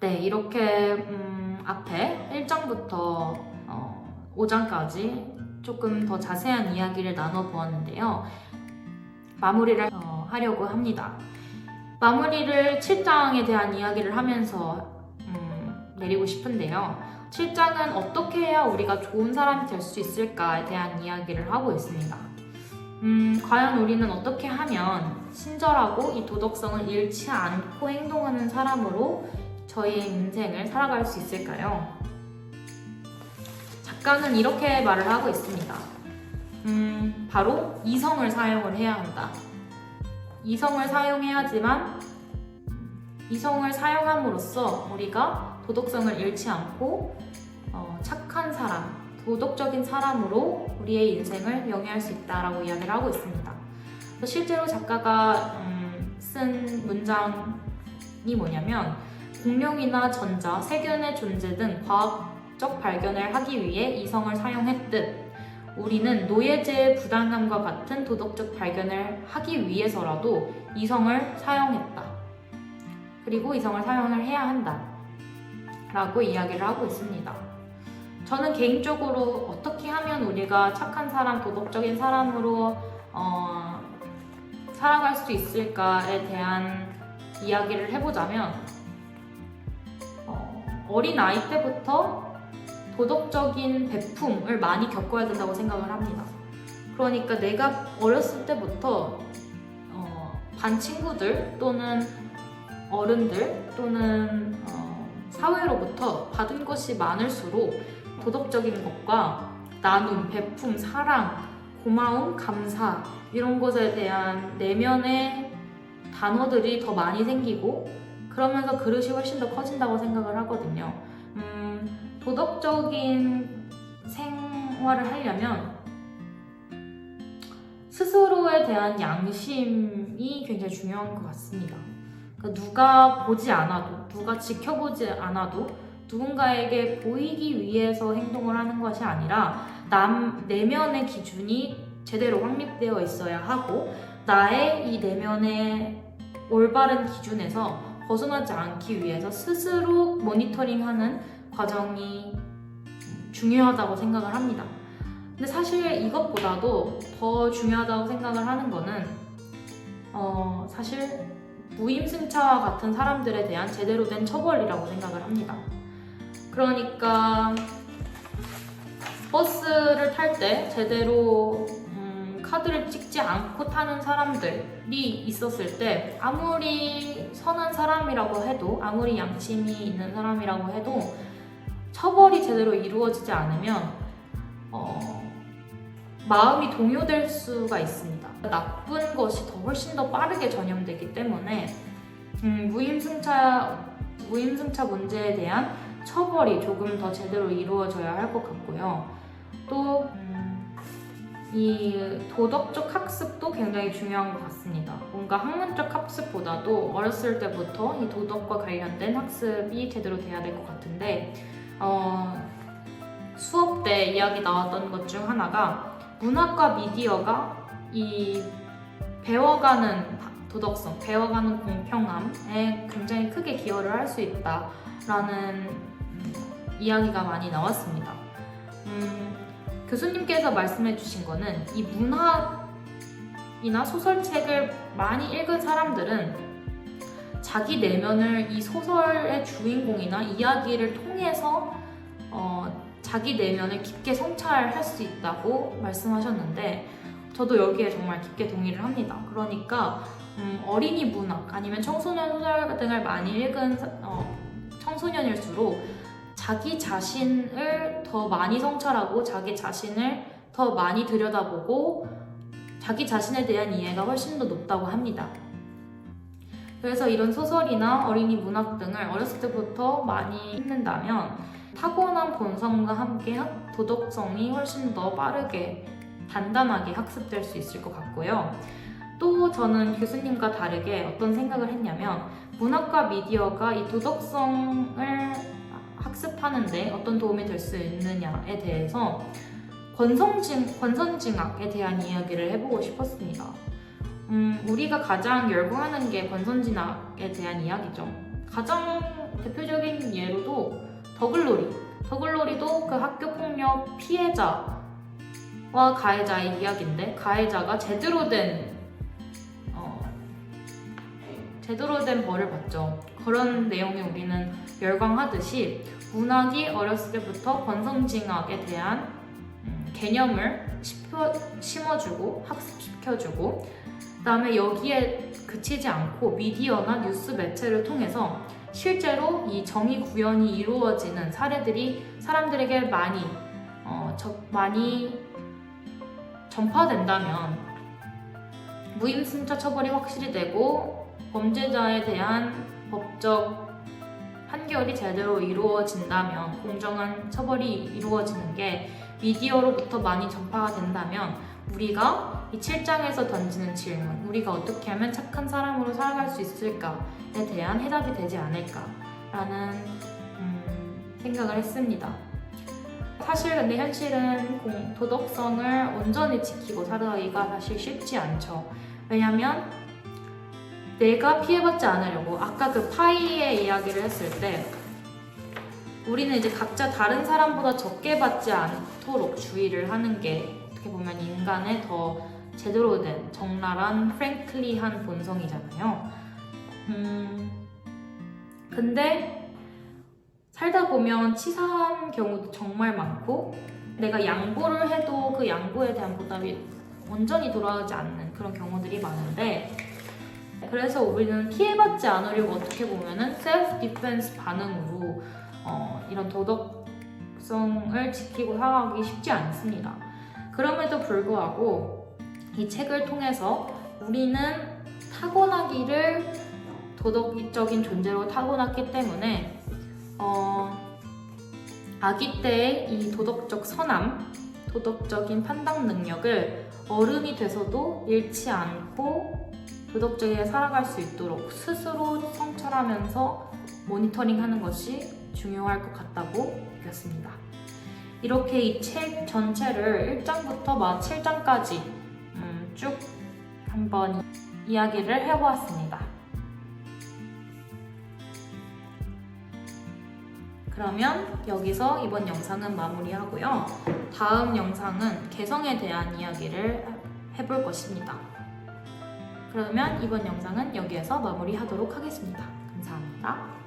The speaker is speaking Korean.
네, 이렇게 앞에 1장부터 5장까지 조금 더 자세한 이야기를 나눠보았는데요. 마무리를 하려고 합니다. 마무리를 7장에 대한 이야기를 하면서 내리고 싶은데요. 7장은 어떻게 해야 우리가 좋은 사람이 될 수 있을까에 대한 이야기를 하고 있습니다. 과연 우리는 어떻게 하면 친절하고 이 도덕성을 잃지 않고 행동하는 사람으로 저희의 인생을 살아갈 수 있을까요? 작가는 이렇게 말을 하고 있습니다. 바로 이성을 사용을 해야 한다. 이성을 사용해야지만 이성을 사용함으로써 우리가 도덕성을 잃지 않고 착한 사람, 도덕적인 사람으로 우리의 인생을 영위할 수 있다라고 이야기를 하고 있습니다. 실제로 작가가 쓴 문장이 뭐냐면 공룡이나 전자, 세균의 존재 등 과학적 발견을 하기 위해 이성을 사용했듯 우리는 노예제의 부당함과 같은 도덕적 발견을 하기 위해서라도 이성을 사용했다. 그리고 이성을 사용을 해야 한다. 라고 이야기를 하고 있습니다. 저는 개인적으로 어떻게 하면 우리가 착한 사람, 도덕적인 사람으로 살아갈 수 있을까에 대한 이야기를 해보자면 어린 아이 때부터 도덕적인 배품을 많이 겪어야 된다고 생각을 합니다. 그러니까 내가 어렸을 때부터 반 친구들 또는 어른들 또는 사회로부터 받은 것이 많을수록 도덕적인 것과 나눔, 배품, 사랑, 고마움, 감사 이런 것에 대한 내면의 단어들이 더 많이 생기고 그러면서 그릇이 훨씬 더 커진다고 생각을 하거든요. 도덕적인 생활을 하려면 스스로에 대한 양심이 굉장히 중요한 것 같습니다. 그러니까 누가 보지 않아도, 누가 지켜보지 않아도 누군가에게 보이기 위해서 행동을 하는 것이 아니라 내면의 기준이 제대로 확립되어 있어야 하고 나의 이 내면의 올바른 기준에서 벗어나지 않기 위해서 스스로 모니터링하는 과정이 중요하다고 생각을 합니다. 근데 사실 이것보다도 더 중요하다고 생각을 하는 거는 사실 무임승차와 같은 사람들에 대한 제대로 된 처벌이라고 생각을 합니다. 그러니까 버스를 탈 때 제대로 카드를 찍지 않고 타는 사람들이 있었을 때 아무리 선한 사람이라고 해도 아무리 양심이 있는 사람이라고 해도 처벌이 제대로 이루어지지 않으면 마음이 동요될 수가 있습니다. 나쁜 것이 훨씬 더 빠르게 전염되기 때문에 무임승차 문제에 대한 처벌이 조금 더 제대로 이루어져야 할 것 같고요. 또 이 도덕적 학습도 굉장히 중요한 것 같습니다. 뭔가 학문적 학습보다도 어렸을 때부터 이 도덕과 관련된 학습이 제대로 돼야 될 것 같은데 수업 때 이야기 나왔던 것 중 하나가 문학과 미디어가 이 배워가는 도덕성, 배워가는 공평함에 굉장히 크게 기여를 할 수 있다라는 이야기가 많이 나왔습니다. 교수님께서 말씀해 주신 거는 이 문학이나 소설책을 많이 읽은 사람들은 자기 내면을 이 소설의 주인공이나 이야기를 통해서 자기 내면을 깊게 성찰할 수 있다고 말씀하셨는데 저도 여기에 정말 깊게 동의를 합니다. 그러니까 어린이 문학 아니면 청소년 소설 등을 많이 읽은 청소년일수록 자기 자신을 더 많이 성찰하고 자기 자신을 더 많이 들여다보고 자기 자신에 대한 이해가 훨씬 더 높다고 합니다. 그래서 이런 소설이나 어린이 문학 등을 어렸을 때부터 많이 읽는다면 타고난 본성과 함께 도덕성이 훨씬 더 빠르게 단단하게 학습될 수 있을 것 같고요. 또 저는 교수님과 다르게 어떤 생각을 했냐면 문학과 미디어가 이 도덕성을 학습하는데 어떤 도움이 될 수 있느냐에 대해서 권선징악에 대한 이야기를 해보고 싶었습니다. 우리가 가장 열광하는 게 권선징악에 대한 이야기죠. 가장 대표적인 예로도 더글로리도 그 학교 폭력 피해자와 가해자의 이야기인데, 가해자가 제대로 된 벌을 받죠. 그런 내용에 우리는 열광하듯이 문학이 어렸을 때부터 권선징악에 대한 개념을 심어주고 학습시켜주고, 그 다음에 여기에 그치지 않고 미디어나 뉴스 매체를 통해서 실제로 이 정의 구현이 이루어지는 사례들이 사람들에게 많이 전파된다면 무임승차 처벌이 확실히 되고 범죄자에 대한 법적 판결이 제대로 이루어진다면, 공정한 처벌이 이루어지는 게 미디어로부터 많이 전파가 된다면, 우리가 이 7장에서 던지는 질문, 우리가 어떻게 하면 착한 사람으로 살아갈 수 있을까에 대한 해답이 되지 않을까라는 생각을 했습니다. 사실 근데 현실은 도덕성을 온전히 지키고 살아가기가 사실 쉽지 않죠. 왜냐면 내가 피해받지 않으려고, 아까 그 파이의 이야기를 했을 때 우리는 이제 각자 다른 사람보다 적게 받지 않도록 주의를 하는 게 어떻게 보면 인간의 더 제대로 된 적나라한 프랭클리한 본성이잖아요. 근데 살다 보면 치사한 경우도 정말 많고, 내가 양보를 해도 그 양보에 대한 보답이 온전히 돌아오지 않는 그런 경우들이 많은데, 그래서 우리는 피해받지 않으려고 어떻게 보면은 셀프 디펜스 반응으로 이런 도덕성을 지키고 살아가기 쉽지 않습니다. 그럼에도 불구하고 이 책을 통해서 우리는 타고나기를 도덕적인 존재로 타고났기 때문에 아기 때의 이 도덕적 선함, 도덕적인 판단 능력을 어른이 돼서도 잃지 않고 도덕적이게 살아갈 수 있도록 스스로 성찰하면서 모니터링하는 것이 중요할 것 같다고 느꼈습니다. 이렇게 이 책 전체를 1장부터 7장까지 쭉 한번 이야기를 해보았습니다. 그러면 여기서 이번 영상은 마무리하고요. 다음 영상은 개성에 대한 이야기를 해볼 것입니다. 그러면 이번 영상은 여기에서 마무리하도록 하겠습니다. 감사합니다.